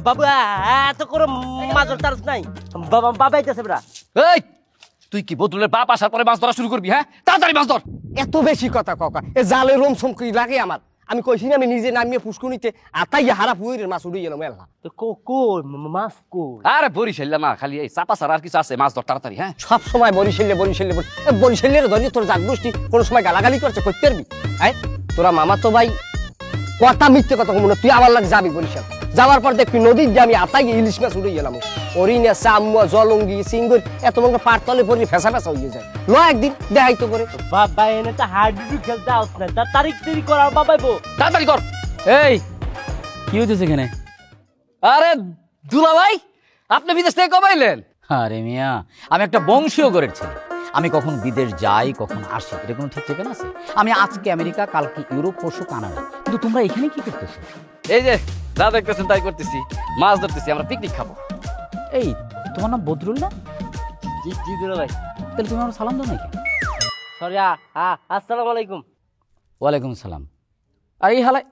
বাবু এত করে মাছ ধরতে নাই বাবা আইতেছে ব্রা। এই তুই কি বদরুলের বাপ আসার পরে মাছ ধরা শুরু করবি? হ্যাঁ তাড়াতাড়ি মাছ ধর। এত বেশি কথা কাকা, এ জালে রোম সোম কি লাগে আমার? আমি কইছি না আমি নিজে নামিয়ে পুষ্কুনিতে আতাই হারা পুইরের মাছ উড়িয়ে গেলাম এলা। তো কই মাছ কই? আরে বরিশাল না, খালি এই চাপা ছাড়া আর কিছু আছে? মাছ ধর তাড়াতাড়ি। হ্যাঁ সব সময় বরিশালের ধরি তোর জাগ গোষ্ঠী কোন সময় গালাগালি করছে, করতে পারবি? আয় তোরা মামা তো ভাই কথা মিথ্যে কথা কমু না, তুই আমার লাগে যাবি বরিশাল। যাওয়ার পর দেখবি নদীর যে আমি আতাই ইলিশ মাছ উড়ে গেলাম, অরিনা চামুয়া জলঙ্গি সিঙ্গুর এত মনে পার তলে পড়ি ফেসা ফেসা হয়ে যায়। ল একদিন দেখাইতো করে। বাবা এনে তো হাড্ডু খেলতে আস না, তার তারিখ দেরি করার বাবাইবো। তাড়াতাড়ি কর। এই কি হইতেছে এখানে? আরে দুলা ভাই আপনি বিদেশ থেকে কবে এলেন? আরে মিয়া আমি একটা বংশীয় গড়ের ছেলে। আমি কখন বিদেশ যাই কখন আসি এটা কোনো ঠিক ঠিকানা আছে? আমি আজকে আমেরিকা, কালকে ইউরোপ, পরশু কানাডা, কিন্তু তোমরা এখানে কি করতেছো? এই যে যা দেখতেছেন তাই করতেছি, মাছ ধরতেছি, আমরা পিকনিক খাবো। এই তোমার নাম বদরুল না? জি জি দুলা ভাই। তাহলে তুমি আমার সালাম দাও নাকি? সরি আসসালামু আলাইকুম। ওয়ালাইকুম সালাম। আর এই হালায়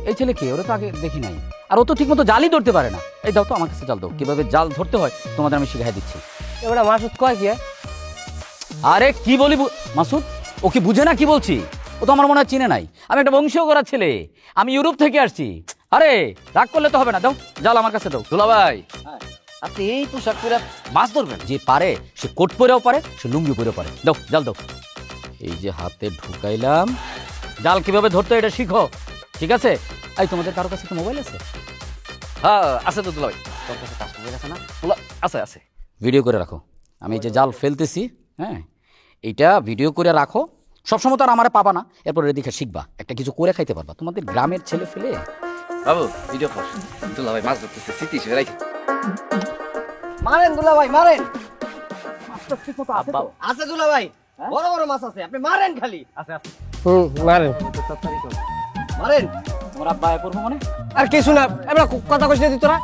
এই ছেলে কে? ওরা তো আগে দেখি নাই, আর ও তো ঠিক মতো জালই ধরতে পারে না। এই দাও তো আমার কাছে জাল দাও, কিভাবে জাল ধরতে হয় তোমাদের আমি শিখাই দিচ্ছি। এবার মাসুদ কয় কি? আরে কি বলি মাসুদ, ও কি বুঝে না কি বলছি? ও তো আমার মনে হয় চিনে নাই। আমি একটা বংশীয় করার ছেলে, আমি ইউরোপ থেকে আসছি। আরে রাগ করলে তো হবে না, দাও জাল আমার কাছে দাও। দুলা ভাই আপনি এই পোশাক পরে মাছ ধরবেন? যে পারে সে কোট পরেও পারে, সে লুঙ্গি পরেও পারে। দাও জাল দাও। এই যে হাতে ঢুকাইলাম, জাল কিভাবে ধরতে এটা শিখো, ঠিক আছে? এই তোমাদের কারো কাছে কি মোবাইল আছে? হ্যাঁ আছে তো দুলা ভাই। তোর কাছে কাজ মোবাইল আছে না? আছে আছে। ভিডিও করে রাখো। আমি যে জাল ফেলতেছি, হ্যাঁ এইটা ভিডিও করে রাখো। সবসময় তো আর আমারে পাবা না, এরপর দেখে শিখবা, একটা কিছু করে খাইতে পারবা। তোমাদের গ্রামের ছেলে ফেলে বাবু ভিডিও কর। দুলা ভাই মাছ ধরতেছে, স্মৃতি হিসেবে রাখি। মারেন দুলা ভাই মারেন। মাছটা ঠিক মতো আছে তো? আছে দুলা ভাই, বড় বড় মাছ আছে, আপনি মারেন খালি। আছে আছে। মারেন মারেন। তোমার আব্বা এ করবো মানে? আর কিছু না, এবার কথা কইছ না তোরা?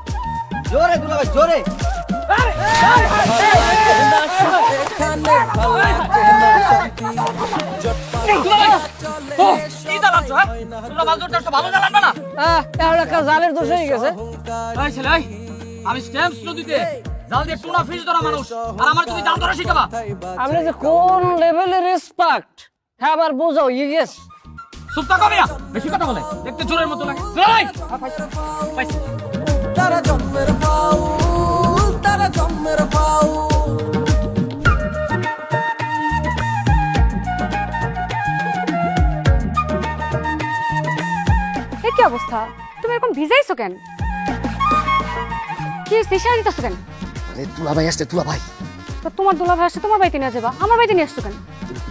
জোরে দুলা ভাই জোরে। জালের দোষ হয়ে গেছে। আমি স্ট্যাম্পস নদীতে জাল দিয়ে টুনা ফিশ ধরা মানুষ, আর আমার তুমি জাল ধরা শিখাবা? আপনি যে কোন লেভেলের রেসপেক্ট, হ্যাঁ আবার বোঝাও ইয়েস। চুপ থাকো মিয়া, বেশি কথা বলে দেখতে জোরের মতো লাগে। তারা জন্মের ফাউল, তারা জন্মের ফাউল। এ কি অবস্থা? তুমি এরকম ভিজাইছো কেন? কি সিসারা দিতেছো কেন? আরে দুলা ভাই আসছে, দুলা ভাই। তো তোমার দুলাভাই আসছে, তোমার বাড়িতে নিয়ে যাবা, আমার বাড়িতে নিয়ে আসছো কেন?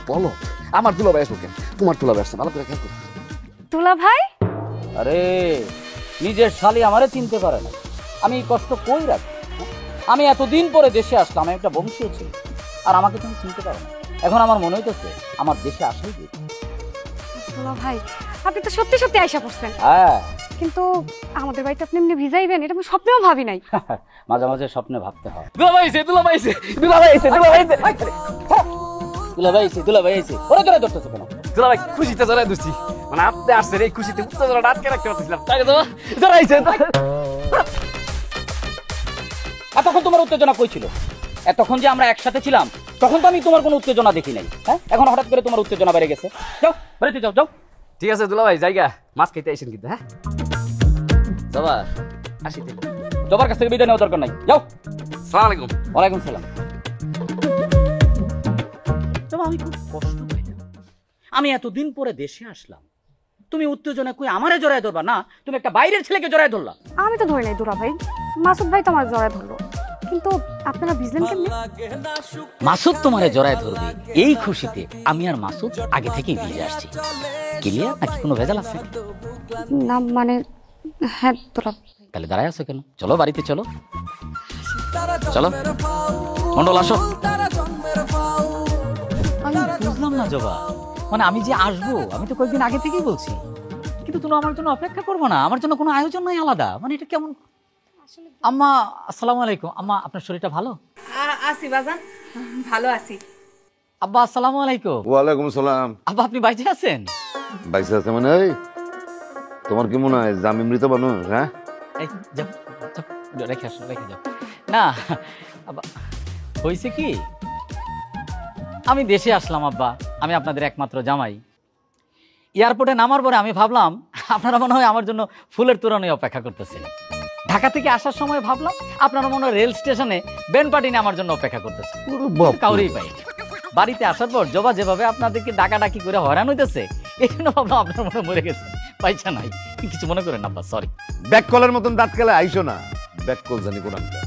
বলো আমার দুলা ভাই আসবো কেন? তোমার দুলা ভাই আসছে, ভালো করে খেয়াল করো। দুলাভাই? আরে নিজের শালি আমারে চিনতে পারে না, আমি কষ্ট কই রাখি? আমি এতদিন পরে দেশে আসলাম, আমি একটা বংশীয় ছিল, আর আমাকে তুমি চিনতে পারো না। এখন আমার মনে হইতেছে আমার দেশে আসাই দিই। দুলাভাই আপনি তো সত্যি সত্যি আইসা পড়ছেন। হ্যাঁ কিন্তু আমাদের বাড়িতে আপনি এমনি ভিজাইবেন এটা আমি স্বপ্নেও ভাবি নাই। মাঝে মাঝে স্বপ্নে ভাবতে হয়। দুলা ভাই এসে, দুলা ভাই এসে, দুলা ভাই এসে, দুলা ভাই এসে। দুলা ভাই এসে ওরা জোরে ধরতেছো কেন? দুলা ভাই খুশিতে জড়াই দিচ্ছি, মানে আপনি আসছেন এই খুশিতে উত্তেজনা আটকে রাখতে পারতেছিলাম, তাই তো জড়াইছে। এতক্ষণ তোমার উত্তেজনা কই ছিল? এতক্ষণ যে আমরা একসাথে ছিলাম তখন তো আমি তোমার কোনো উত্তেজনা দেখি নাই। হ্যাঁ এখন হঠাৎ করে তোমার উত্তেজনা বেড়ে গেছে। যাও বাড়িতে যাও, যাও। ঠিক আছে দুলা ভাই জায়গা, মাছ খেতে আইসেন কিন্তু। হ্যাঁ জবার আসি। জবার কাছ থেকে বিদায় নেওয়ার দরকার নাই, যাও। সালাম আলাইকুম। ওয়ালাইকুম সালাম। আমি খুব কষ্ট পাইলাম, আমি এতদিন পরে দেশে আসলাম, তুমি উত্তেজনা কই আমারে জড়ায় ধরবা না, তুমি একটা বাইরের ছেলেকে জড়ায় ধরলা। আমি তো ধরি নাই দুলাভাই, মাসুদ ভাই তো আমার জড়ায় ধরলো, কিন্তু আপনারা ভিজলেন কেমনে? মাসুদ তোমারে জড়ায় ধরবে এই খুশিতে আমি আর মাসুদ আগে থেকেই ভিজে আসছি। ক্লিয়ার নাকি কোনো ভেজাল আছে? না মানে হ্যাঁ দুলাভাই। তাহলে দাঁড়ায় আছো কেন? চলো বাড়িতে চলো। তারা চলো জন্মের ফাউল মন্ডল আসো। তারা জন্মের ফাউল আমি বুঝলাম না জবা, মানে আমি যে আসবো আমি তো কয়েকদিন আগে থেকেই বলছি, কিন্তু তুমি আমার জন্য অপেক্ষা করবো না? আমার জন্য কোনো আয়োজন নাই আলাদা? মানে এটা কেমন? আম্মা আসসালামু আলাইকুম। আম্মা আপনার শরীরটা ভালো? আছি বাজান, ভালো আছি। আব্বা আসসালামু আলাইকুম। ওয়ালাইকুম সালাম। আব্বা আপনি বাইরে আছেন? বাইসে আছে মানে? এই তোমার কি মনে হয় যে আমি মৃত মানুষ? হ্যাঁ, এই যাও, যাও, রেখে আসো, রেখে যাও। না আব্বা, হয়েছে কি, আমি দেশে আসলাম আব্বা, আমি আপনাদের একমাত্র জামাই। এয়ারপোর্টে নামার পরে আমি ভাবলাম আপনারা মনে হয় আমার জন্য ফুলের তোরণে অপেক্ষা করতেছেন। ঢাকা থেকে আসার সময় ভাবলাম আপনারা মনে হয় রেল স্টেশনে ব্যান্ড পার্টি নিয়ে আমার জন্য অপেক্ষা করতেছেন, কাউরেই পাই। বাড়িতে আসার পর জবা যেভাবে আপনাদেরকে ডাকাডাকি করে হয়রান হইতেছে, এই জন্য ভাবলাম আপনার মনে মরে গেছে, পাইছা নাই। কিছু মনে করেন আব্বা, সরি। ব্যাককলের মতন দাঁত খেলে আইসো না, ব্যাককল জানি কোরআনটা।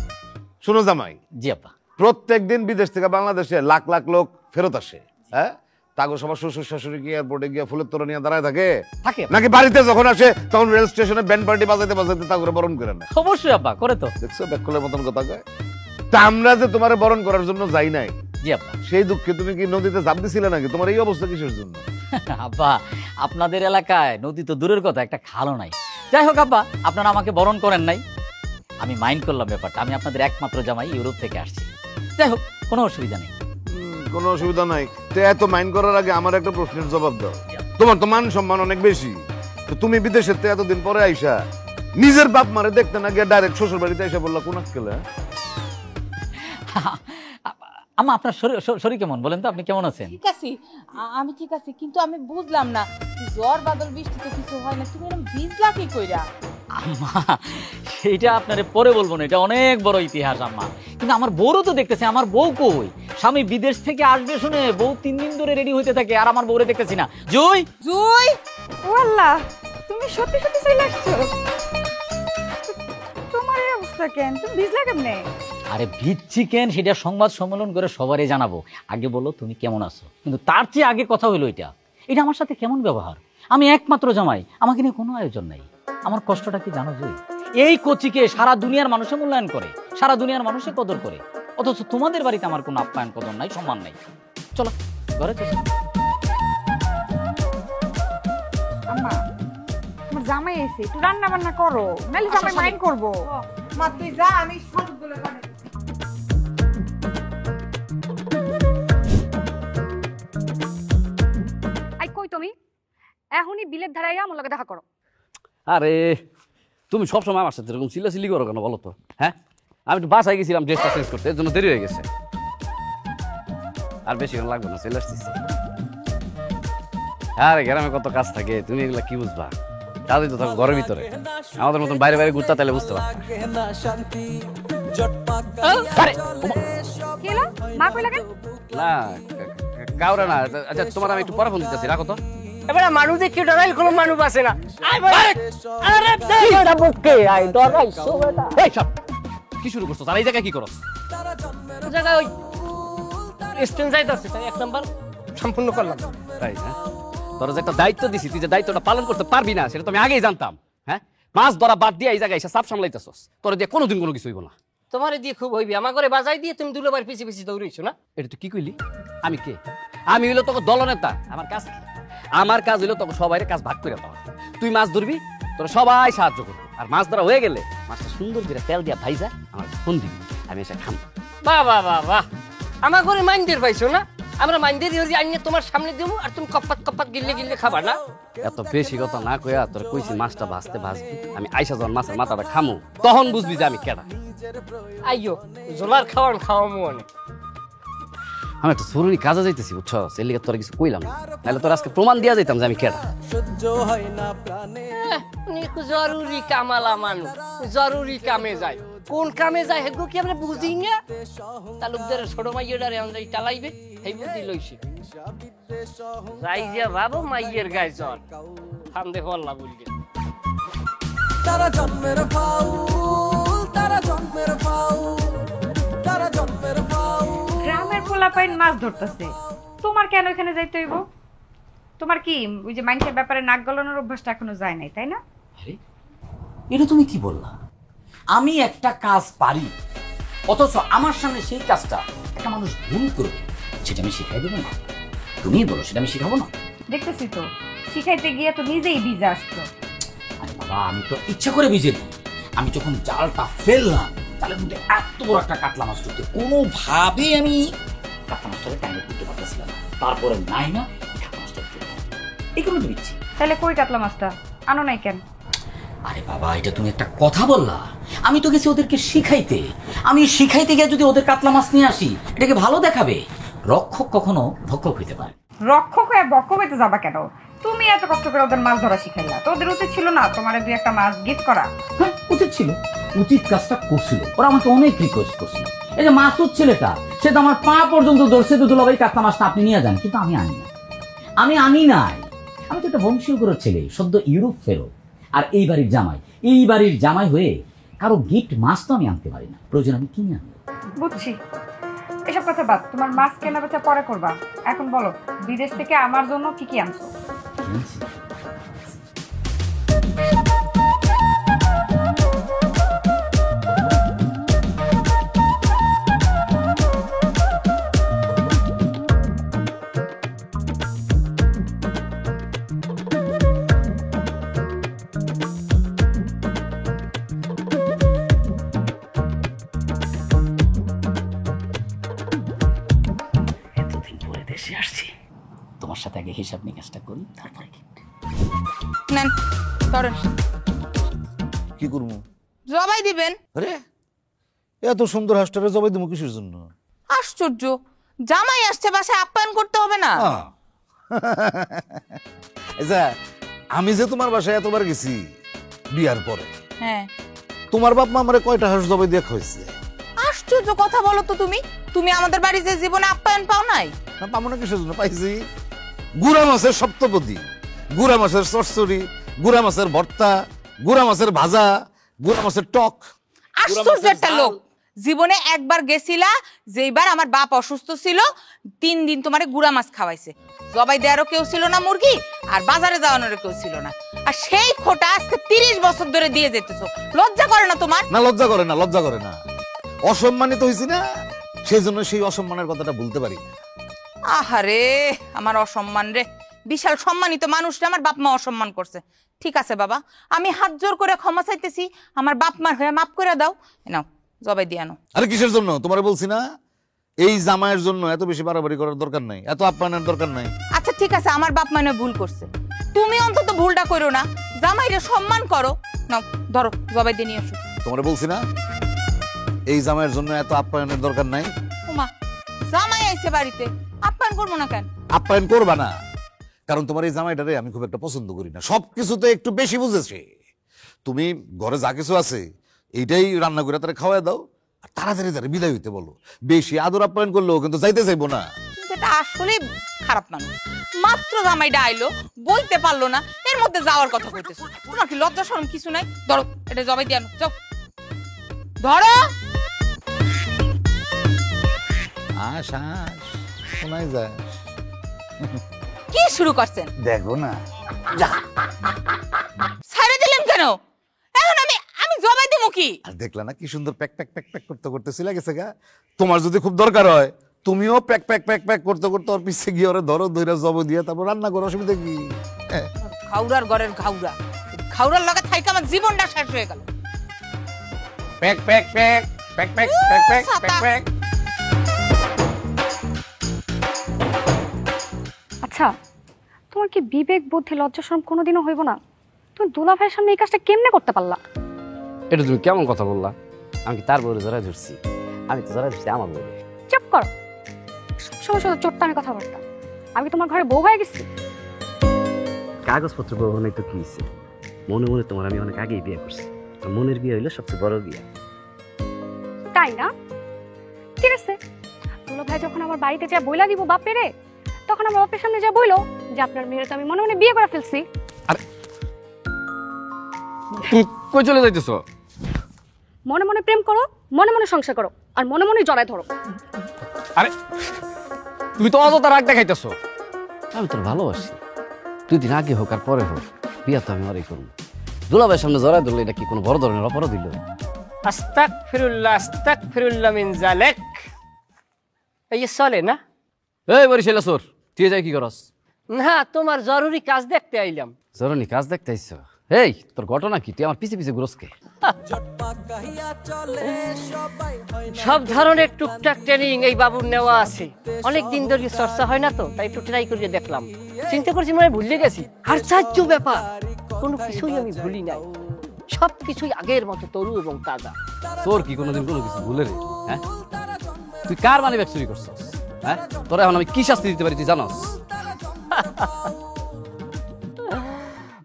শুনো জামাই, জি আব্বা। প্রত্যেক দিন বিদেশ থেকে বাংলাদেশে লাখ লাখ লোক ফেরত আসে। হ্যাঁ, তাগো সবার শ্বশুর শাশুড়ি কি এয়ারপোর্টে গিয়ে ফুলের তোরা নিয়ে দাঁড়ায় থাকে? থাকে নাকি বাড়িতে যখন আসে তখন রেল স্টেশনে ব্যান্ড পার্টি বাজাইতে বাজাইতে তাগরে বরণ করে না? অবশ্যই আব্বা, করে তো। দেখছো ব্যাককলের মতন কথা কয়। তা আমরা যে তোমারে বরণ করার জন্য যাই নাই, জি আব্বা। সেই দুঃখে তুমি কি নদীতে ঝাঁপ দিছিলে নাকি? তোমার এই অবস্থা কিসের জন্য? আব্বা আপনাদের এলাকায় নদী তো দূরের কথা, একটা খালও নাই। যাই হোক আব্বা, আপনারা আমাকে বরণ করেন নাই, আমি মাইন্ড করলাম ব্যাপারটা। আমি আপনাদের একমাত্র জামাই, ইউরোপ থেকে আসছি। যাই হোক, কোনো অসুবিধা নেই। কোনো অসুবিধা নাই। তো এত মাইন্ড করার আগে আমার একটা প্রশ্নের জবাব দাও। তোমার তো মান সম্মান অনেক বেশি, তো তুমি বিদেশের তো এতদিন পরে আইসা নিজের বাপ মারে দেখতে না গিয়ে ডাইরেক্ট শ্বশুর বাড়িতে আইসা বললা কোন আক্কেলে? আম্মা আপনার শরীর কেমন বলেন তো? আপনি কেমন আছেন? ঠিক আছি, আমি ঠিক আছি, কিন্তু আমি বুঝলাম না, জ্বর বাদল বৃষ্টিতে কিছু হয় না, তুমি এরকম ভিজলা কি কইরা? আম্মা সেইটা আপনারে পরে বলবো না, এটা অনেক বড় ইতিহাস আম্মা। কিন্তু আমার বউরও তো দেখতেছে, আমার বউ কই? স্বামী বিদেশ থেকে আসবে শুনে বউ 3 দিন ধরে রেডি হইতে থাকে, আর আমার বউরে দেখতেছি না। জুই, জুই, ও আল্লাহ, তুমি সত্যি সত্যি চলে আসছো? তোমার এই অবস্থা কেন? তুমি ভিজলা কেমনে? আরে ভিজছি কেন সেটা সংবাদ সম্মেলন করে সবারই জানাবো। আগে বলো তুমি কেমন আছো, কিন্তু তার চেয়ে আগে কথা হইলো এটা আমার সাথে কেমন ব্যবহার? আমি একমাত্র জামাই, আমাকে নিয়ে কোনো আয়োজন নাই। আমার কষ্টটা কি জানো জুই? এই কোচিকে সারা দুনিয়ার মানুষে মূল্যায়ন করে, সারা দুনিয়ার মানুষে কদর করে, অথচ তোমাদের বাড়িতে আমার কোনো আপ্যায়ন কদর নাই, সম্মান নাই। চলো ঘরে চলো। আম্মা, তোমার জামাই এসে একটু রান্না বান্না করো, নাহলে জামাই মাইন্ড করবো। মা তুই যা, আমি সবগুলো বানাই। আই কই তুমি? এখনই বিলের ধারে আমার লগে দেখা করো। আরে তুমি সবসময় আমার সাথে এরকম চিল্লাচিল্লি করো কেন বলো তো? হ্যাঁ, আমি একটু বাসায় গেছিলাম ড্রেসটা চেঞ্জ করতে, এর জন্য দেরি হয়ে গেছে। আর বেশিক্ষণ লাগবে না, চলে আসতেছি। আরে গ্রামে কত কাজ থাকে, তুমি এগুলা কি বুঝবা? কাজই তো থাকো ঘরের ভিতরে, আমাদের মতন বাইরে বাইরে ঘুরতে তাহলে বুঝতে পারতা। লাগে না শান্তি জট আরে, কি হলো? মা কই লাগেন? না কাউরা না। আচ্ছা তোমার আমি একটু পরে ফোন দিতেছি, রাখো তো। এবারে মানুষ দেখি ডরাইল কোনো মানুষ আছে না। আরে এটা বুকে আই ডরাইছো বেটা। এই সব কি শুরু করছো? আর এই জায়গায় কি করো? জায়গায় ওই স্টেশন যাইতাছে, তাই 1 নাম্বার সম্পূর্ণ করলাম। তাই না? তোর যে একটা দায়িত্ব দিছি, তুই যে দায়িত্বটা পালন করতে পারবি না সেটা তো আমি আগেই জানতাম। হ্যাঁ, মাছ ধরা বাদ দিয়ে এই জায়গায় এসে সাপ সামলাইতেছস, তোর দিয়ে কোনোদিন কোনো কিছু হইব না। তোমারে দিয়ে খুব হইবি, আমার ঘরে বাজাই দিয়ে তুমি দুলোবার পিছে পিছে দৌড়াইছো না? এটা তুই কি কইলি? আমি কে? আমি হইলো তোকে দলনেতা। আমার কাজ কি? আমার কাজ হইলো তোকে সবাই কাজ ভাগ করে দেওয়া। তুই মাছ ধরবি, তোরা সবাই সাহায্য করবো, আর মাছ ধরা হয়ে গেলে মাছটা সুন্দর করে তেল দিয়া ভাইজা আমার ফোন দিবি, আমি এসে খাম। বাহ বাহ বাহ বাহ, আমার ঘরে মাইন্ডের পাইছো না? আমরা মাইন্ডের ইউরি আনিয়ে তোমার সামনে দেবো, আর তুমি কপাত কপাত গিললে গিললে খাবা না? এত বেশি কথা না কইয়া তোর কইছি মাছটা ভাজতে ভাজবি, আমি আইসা যখন মাছের মাথাটা খামু তখন বুঝবি যে আমি কেডা। আইয়ো জোলার খাওয়ান খাওয়ামো অনেক। আমি একটা জরুরি কাজে যাইতেছি, বুঝছো? এর লিগে তোর কিছু কইলাম না, নাহলে তোর আজকে প্রমাণ দিয়া যাইতাম যে আমি কেডা। সহ্য হয় না প্রাণে উনি জরুরি কামালা মানুষ, জরুরি কামে যায়। কোন কামে যায় হেগো কি আমরা বুঝি না? তালুকদারের ছোট মাইয়েটারে আমরা চালাইবে এই বুদ্ধি লইছে। যাই যে ভাবো মাইয়ের গায়ে জ্বর, ফান্দে হল্লা বলবে। তারা জন্মের ফাউল তারা জন্মের ফাউল তারা জন্মের ফাউল। গ্রামের পোলাপাইন মাছ ধরতেছে, তোমার কেন এখানে যাইতে হইব? তোমার কি ওই যে মানুষের ব্যাপারে নাক গলানোর অভ্যাসটা এখনো যায় নাই, তাই না? আরে এটা তুমি কি বললা? আমি একটা কাজ পারি, অথচ আমার সামনে সেই কাজটা একটা মানুষ ভুল করবে, সেটা আমি শিখাই দেবো না? তুমিই বলো, সেটা আমি শিখাবো না? দেখতেছি তো, শিখাইতে গিয়ে তো নিজেই ভিজে আসতো। আরে বাবা, আমি তো ইচ্ছা করে ভিজে দিই। আমি যখন জালটা ফেললাম, জালের মধ্যে এত বড় একটা কাতলা মাছ ঢুকতে, কোনোভাবেই আমি কাতলা মাছটাকে টাইমে করতে পারতেছিলাম না। তারপরে নাই না কাতলা মাছটা এই কোনো দিচ্ছি। তাহলে কই কাতলা মাছটা আনো নাই কেন? আরে বাবা, এটা তুমি একটা কথা বললা। আমি তো গেছি ওদেরকে শিখাইতে। আমি শিখাইতে গিয়ে যদি ওদের কাতলা মাছ নিয়ে আসি, এটাকে ভালো দেখাবে? রক্ষক কখনো ভক্ষক হইতে পারে। রক্ষক হয়ে বক্ষ হইতে যাবা কেন? তুমি এত কষ্ট করে ওদের মাছ ধরা শিখাইলা, তো ওদের উচিত ছিল না তোমার দুই একটা মাছ গিফট করা? হ্যাঁ, উচিত ছিল, উচিত কাজটা করছিল। ওরা আমাকে অনেক রিকোয়েস্ট করছিল। এই যে মাসুদ ছেলেটা, সে তো আমার পা পর্যন্ত ধরছে, তো দুলাভাই কাতলা মাছটা আপনি নিয়ে যান, কিন্তু আমি আনি না। আমি আনি নাই। আমি তো একটা বংশীয় করে ছেলে, সদ্য ইউরোপ ফেরত, আর এই বাড়ির জামাই। এই বাড়ির জামাই হয়ে কারো গিফট মাছ তো আমি আনতে পারি না, প্রয়োজন আমি কিনে আনবো। বুঝছি, এসব কথা বাদ, তোমার মাছ কেনা বেচা পরে করবা। এখন বলো, বিদেশ থেকে আমার জন্য কি কি আনছো? কিনছি। এতদিন পরে দেশে আসছি, তোমার সাথে আগে হিসাব নিকাশটা করি, তারপরে gift। নেন ধরেন, কি করবো? জবাই দিবেন। আরে এত সুন্দর হাঁসটারে জবাই দেবো কিসের জন্য? আশ্চর্য, জামাই আসছে, বাসায় আপ্যায়ন করতে হবে না? আচ্ছা, আমি যে তোমার বাসায় এতবার গেছি বিয়ার পরে, হ্যাঁ। তোমার বাপ মা আমারে কয়টা হাঁস জবাই দিয়ে খাইছে? আশ্চর্য কথা বলো তো তুমি। তুমি আমাদের বাড়ি যে জীবনে আপ্যায়ন পাও নাই? না, পাবো না কিসের জন্য? পাইছি। গুড়া মাছের সপ্তপদী, গুড়া মাছের চচ্চড়ি, গুড়া মাছের ভর্তা, গুড়া মাছের ভাজা, গুড়া মাছের টক। আশ্চর্য একটা লোক। জীবনে একবার গেছিলা, যেইবার আমার বাপ অসুস্থ ছিল, 3 দিন তোমারে গুড়া মাছ খাওয়াইছে। জবাই দেওয়ারও কেউ ছিল না মুরগি, আর বাজারে যাওয়ানোরও কেউ ছিল না। আর সেই খোটা আজকে 30 বছর ধরে দিয়ে যেতেছো। লজ্জা করে না তোমার? না, লজ্জা করে না, লজ্জা করে না। অসম্মানিত হয়েছি না, সেই জন্য সেই অসম্মানের কথাটা বলতে পারি না। আহারে, আমার অসম্মান রে। বিশাল সম্মানিত মানুষটা আমার বাপ মা অসম্মান করছে। ঠিক আছে বাবা, আমি হাত জোর করে ক্ষমা চাইতেছি, আমার বাপ মার হয়ে মাফ করে দাও। নাও জবাই দিয়ে আনো। আরে কিসের জন্য? তোমারে বলছি না, এই জামাইয়ের জন্য এত বেশি বাড়াবাড়ি করার দরকার নাই, এত আপ্যায়নের দরকার নাই। আচ্ছা ঠিক আছে, আমার বাপ মানে ভুল করছে, তুমি অন্তত ভুলটা করো না, জামাইরে সম্মান করো। নাও ধরো, জবাই দিয়ে নিয়ে আসো। তোমারে বলছি না, এই জামাইয়ের জন্য এত আপ্যায়নের দরকার নাই। ওমা, জামাই আইছে বাড়িতে, আপ্যায়ন করবো না কেন? আপ্যায়ন করবা না, কারণ তোমার এই জামাইটারে আমি খুব একটা পছন্দ করি না। সবকিছুতে একটু বেশি বুঝেছে। তুমি ঘরে যা কিছু আছে এইটাই রান্না করে তারা খাওয়াই দাও, আর তাড়াতাড়ি তারা বিদায় হইতে বলো। বেশি আদর আপ্যায়ন করলেও কিন্তু যাইতে চাইবো না। এটা আসলে খারাপ মানুষ। মাত্র জামাইটা আইলো, বইতে পারলো না, এর মধ্যে যাওয়ার কথা কইতেছো। তোমার কি লজ্জা শরম কিছু নাই? ধরো, এটা জবাই দিয়ে আনো, যাও ধরো। আস আস, শোনাই যায়। কি শুরু করছেন? দেখো না, ছাইড়ে দিলেন কেন? এখন আমি জবাই দেবো কি? আর দেখলা না কি সুন্দর প্যাক প্যাক প্যাক প্যাক করতে করতে ছিল গেছে গা। তোমার যদি খুব দরকার হয়, তুমিও প্যাক প্যাক প্যাক প্যাক করতে করতে ওর পিছে গিয়ে ওরে ধরো, ধরে জব দিয়ে তারপর রান্না করো, অসুবিধা কি? ঘাউরার ঘরের ঘাউরা, ঘাউরার লগে থাইকে আমার জীবনটা শেষ হয়ে গেল। Pack pack pack pack pack pack pack pack pack. আচ্ছা, তোমার কি বিবেক বুদ্ধি লজ্জা শরম কোনোদিনও হইব না? তুমি দুলা ভাইয়ের সামনে এই কাজটা কেমনে করতে পারলা? এটা তুমি কেমন কথা বললা? আমি কি তার বউরে জড়াই ধরছি? আমি তো জড়াই ধরছি আমার বউরে। চুপ করো, সবসময় শুধু চোট্টামি কথাবার্তা। আমি কি তোমার ঘরে বউ হয়ে গেছি? কাগজপত্র বউ নাই তো কি হয়েছে? মনে মনে তোমার আমি অনেক আগেই বিয়ে করছি। মনের বিয়ে হইলো সবচেয়ে বড় বিয়ে। তাই না? ঠিক আছে, দুলা ভাই যখন আমার বাড়িতে যা বইলা দিব বাপেরে, তখন আমার বাপের সামনে যা বইলো যে আপনার মেয়ের তো আমি মনে মনে বিয়ে করে ফেলছি। আরে তুমি কই চলে যাইতেছো? মনে মনে প্রেম করো, মনে মনে সংসার করো, আর মনে মনে জড়ায় ধরো। আরে তুমি তো অযথা রাগ দেখাইতেছো। আমি তোর ভালোবাসি, 2 দিন আগে হোক আর পরে হোক, বিয়া তো আমি ওরই করবো। দুলাভাইয়ের সামনে জড়াই ধরলে এটা কি কোনো বড় ধরনের অপরাধ হইল? আস্তাগফিরুল্লাহ মিন যালিক। এই চলে না? এই বরিশাল সোর তুই যাই কি করস? না, তোমার জরুরি কাজ দেখতে আইলাম। জরুরি কাজ দেখতে আইছ? এই তোর ঘটনা কি? তুই আমার পিছে পিছে ঘুরসকে? সব ধরনের টুকটাক ট্রেনিং এই বাবুর নেওয়া আছে, অনেক দিন ধরে চর্চা হয় না তো, তাই একটু ট্রাই করে দেখলাম। চিন্তা করছি মনে হয় ভুলে গেছি। আশ্চর্য ব্যাপার, কোনো কিছুই আমি ভুলি নাই, সব কিছুই আগের মতো তরু এবং তাজা। তোর কি কোনোদিন কোনো কিছু ভুলে রে? হ্যাঁ, তুই কার মানি ব্যাগ চুরি করছস? হ্যাঁ, তোরা এখন আমি কি শাস্তি দিতে পারি তুই জানস?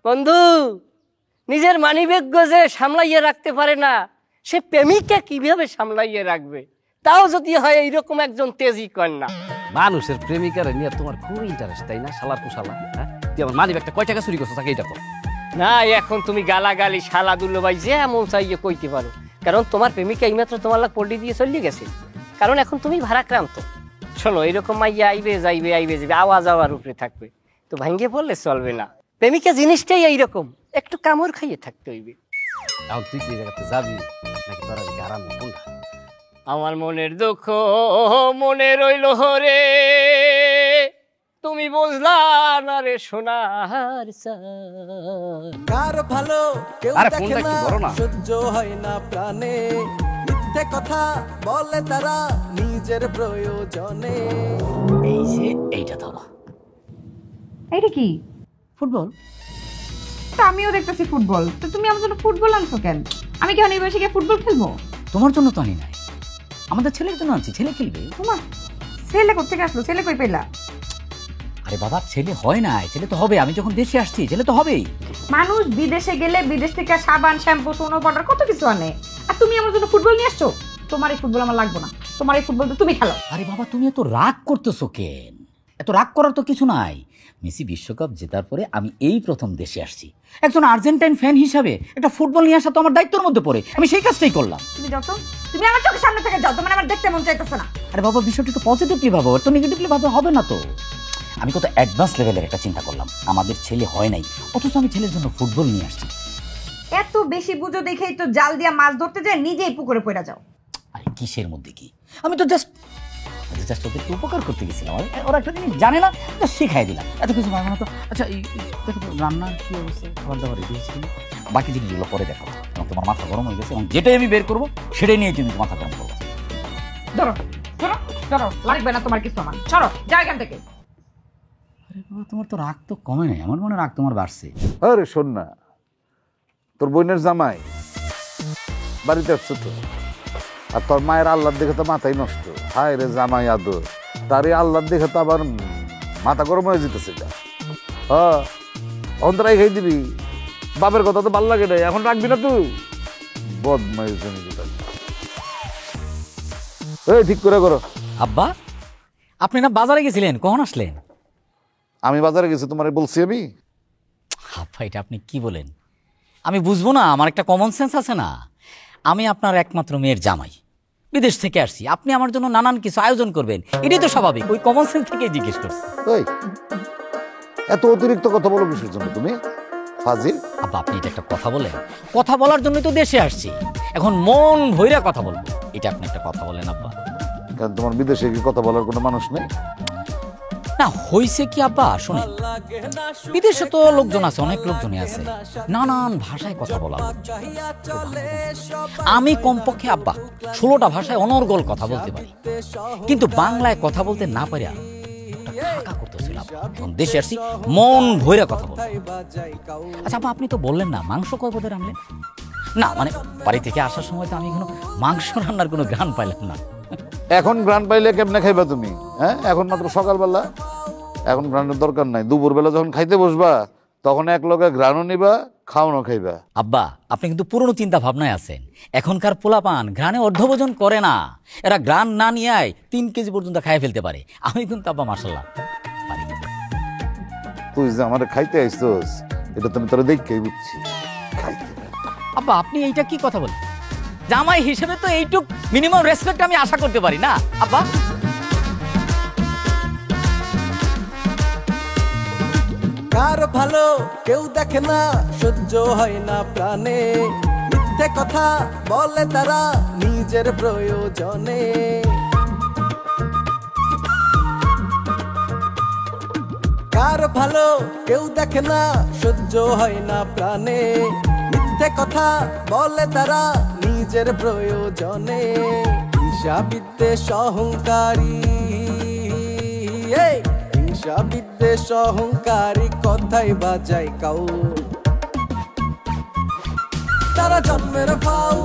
বন্ধু, নিজের মানিব্যাগ যে সামলাইয়ে রাখতে পারে না, সে প্রেমিককে কিভাবে সামলাইয়ে রাখবে? তাও যদি হয় এইরকম একজন তেজি কন্যা। মানুষের প্রেমিকারে নিয়ে তোমার খুব ইন্টারেস্ট, তাই না? শালার কুশালা, হ্যাঁ? তুই আমার মানি ব্যাগটা কয় টাকা চুরি করছস তাকে এটা কর। না, এখন তুমি গালাগালি শালা দুল্লো ভাই যে এমন চাইয়ে কইতে পারো, কারণ তোমার প্রেমিকা এইমাত্র তোমার লাগ পল্টি দিয়ে চলে গেছে, কারণ এখন তুমি ভাড়াক্রান্ত। শোনো, এইরকম মাইয়া আইবে যাইবে আওয়াজ আওয়ার উপরে থাকবে, তো ভাঙ্গে পড়লে চলবে না। প্রেমিকা জিনিসটাই এইরকম, একটু কামড় খাইয়ে থাকতে হইবে। এখন তুই কি জায়গাতে যাবি নাকি তোর আজকে আরাম কোনটা? আমার মনের দুঃখ মনে রইল রে, তুমি বুঝলা না রে সোনার চাঁদ। কার ভালো কেউ আরে দেখে ফোনটা না, একটু বড় না। সহ্য হয় না প্রাণে, মিথ্যে কথা বলে তারা নিজের প্রয়োজনে। এই যে এইটা ধরো। এইটা কি? ফুটবল। তো আমিও দেখতেছি ফুটবল, তো তুমি আমার জন্য ফুটবল আনছো কেন? আমি কি অনেক বসে গিয়ে ফুটবল খেলবো? তোমার জন্য তো আনি নাই, আমাদের ছেলের জন্য আনছি, ছেলে খেলবে। তোমার ছেলে কোথেকে আসলো? ছেলে কই পেলা? আরে বাবা, ছেলে হয় নাই, ছেলে তো হবে। আমি যখন দেশে আসছি ছেলে তো হবেই। মানুষ বিদেশে গেলে বিদেশ থেকে সাবান শ্যাম্পু সোনো পাউডার কত কিছু আনে, আর তুমি আমার জন্য ফুটবল নিয়ে আসছো? তোমার এই ফুটবল আমার লাগবে না, তোমার এই ফুটবল তো তুমি খেলো। আরে বাবা, তুমি এত রাগ করতেছো কেন? এত রাগ করার তো কিছু নাই। মেসি বিশ্বকাপ জেতার পরে আমি এই প্রথম দেশে আসছি, একজন আর্জেন্টাইন ফ্যান হিসাবে একটা ফুটবল নিয়ে আসা তো আমার দায়িত্বের মধ্যে পড়ে। আমি সেই কাজটাই করলাম। তুমি যাও তো, তুমি আমার চোখের সামনে থেকে যাও, তোমার আমার দেখতে মন চাইতেছে না। আরে বাবা, বিষয়টা একটু পজিটিভলি ভাবো, তো নেগেটিভলি ভাবে হবে না তো। আমি কত অ্যাডভান্স লেভেলের একটা চিন্তা করলাম, আমাদের ছেলে হয় নাই, অথচ আমি ছেলের জন্য ফুটবল নিয়ে আসছি। এত বেশি বুঝো দেখেই তো জাল দিয়া মাছ ধরতে যায় নিজেই পুকুরে পড়ে যাও। আরে কিসের মধ্যে কি, আমি তো জাস্ট ওদেরকে উপকার করতে গেছিলাম। ওরা একটা জিনিস জানে না, শিখাই দিলাম, এত কিছু ভাবে না তো। আচ্ছা, এই দেখো তো রান্নার কি অবস্থা, খাবার দাবার রেডি হচ্ছে কিনা? বাকি জিনিসগুলো পরে দেখাবো, এবং তোমার মাথা গরম হয়ে গেছে, এবং যেটাই আমি বের করবো সেটাই নিয়ে তুমি মাথা গরম করবো। ধরো ধরো ধরো, লাগবে না তোমার কিছু, আমার চলো যাও এখান থেকে। আরে বাবা, তোমার তো রাগ তো কমে নাই, আমার মনে রাগ তোমার বাড়ছে। আরে শোন না, তোর বোনের জামাই বাড়িতে আসছো তো, আর তোর মায়ের আল্লাহর দেখে তো মাথাই নষ্ট। হায় রে জামাই আদর, তার এই আল্লাহর দেখে তো আবার মাথা গরম হয়ে যেতেছে। হ্যাঁ, অন্তরাই খাই দিবি। বাপের কথা তো ভালো লাগে না, এখন রাখবি না তুই? বদমাইশ জমি যেটা। এই ঠিক করে করো। আব্বা, আপনি না বাজারে গেছিলেন, কখন আসলেন? আমি বাজারে গেছি, তোমার বলছি আমি? আব্বা, এটা আপনি কি বলেন? আমি বুঝবো না? আমার একটা কমন সেন্স আছে না? আমি আপনার একমাত্র মেয়ের জামাই, বিদেশ থেকে আসছি, আপনি আমার জন্য নানান কিছু আয়োজন করবেন, এটাই তো স্বাভাবিক। ওই কমন সেন্স থেকেই জিজ্ঞেস করছি। ওই এত অতিরিক্ত কথা বলো কিসের জন্য তুমি, ফাজিল? আব্বা, আপনি এটা একটা কথা বলেন? কথা বলার জন্যই তো দেশে আসছি, এখন মন ভইরা কথা বলবো, এটা আপনি একটা কথা বলেন আব্বা। কারণ তোমার বিদেশে কি কথা বলার কোনো মানুষ নেই? না, হইছে কি আব্বা, শুনেন, বিদেশে তো লোকজন আছে, অনেক লোকজনই আছে, নানান ভাষায় কথা বলা। আমি কমপক্ষে আব্বা 16টা ভাষায় অনর্গল কথা বলতে পারি, কিন্তু বাংলায় কথা বলতে না পারি করতেছিল। এখন দেশে আসছি, মন ভইরা কথা বলবো। আচ্ছা আব্বা, আপনি তো বললেন না মাংস কয় পদের আনলেন? না মানে বাড়ি থেকে আসার সময় তো আমি কোনো মাংস রান্নার কোনো গান পাইলাম না। এখন গ্রান পাইলে কেমনে খাইবা তুমি? হ্যাঁ, এখন মাত্র সকালবেলা, এখন গ্রানের দরকার নাই। দুপুরবেলা যখন খাইতে বসবা তখন এক লগে গ্রানও নিবা, খাওয়ানো খাইবা। আব্বা, আপনি কিন্তু পুরনো চিন্তা ভাবনায় আছেন। এখনকার পোলাপান গ্রানে অর্ধভোজন করে না, এরা গ্রান না নিয়ে 3 কেজি পর্যন্ত খাই ফেলতে পারে। আমি কিন্তু আব্বা মাশাআল্লাহ পারি। তুই যে আমারে খাইতে আইছস এটা তুমি তোরা দেখেই বুঝছি। আব্বা, আপনি এইটা কি কথা বলেন? জামাই হিসেবে তো এইটুক মিনিমাম রেসপেক্ট আমি আশা করতে পারি না আব্বা? কার ভালো কেউ দেখে না, সহ্য হয় না প্রাণে, মিথ্যে কথা বলে তারা নিজের প্রয়োজনে। কার ভালো কেউ দেখে না, সহ্য হয় না প্রাণে, মিথ্যে কথা বলে তারা নিজের প্রয়োজনে। হিংসা বিদ্বেষ অহংকারী, হিংসা বিদ্বেষ অহংকারী কথাই বাজায় কাউ, তারা জন্মের ফাউ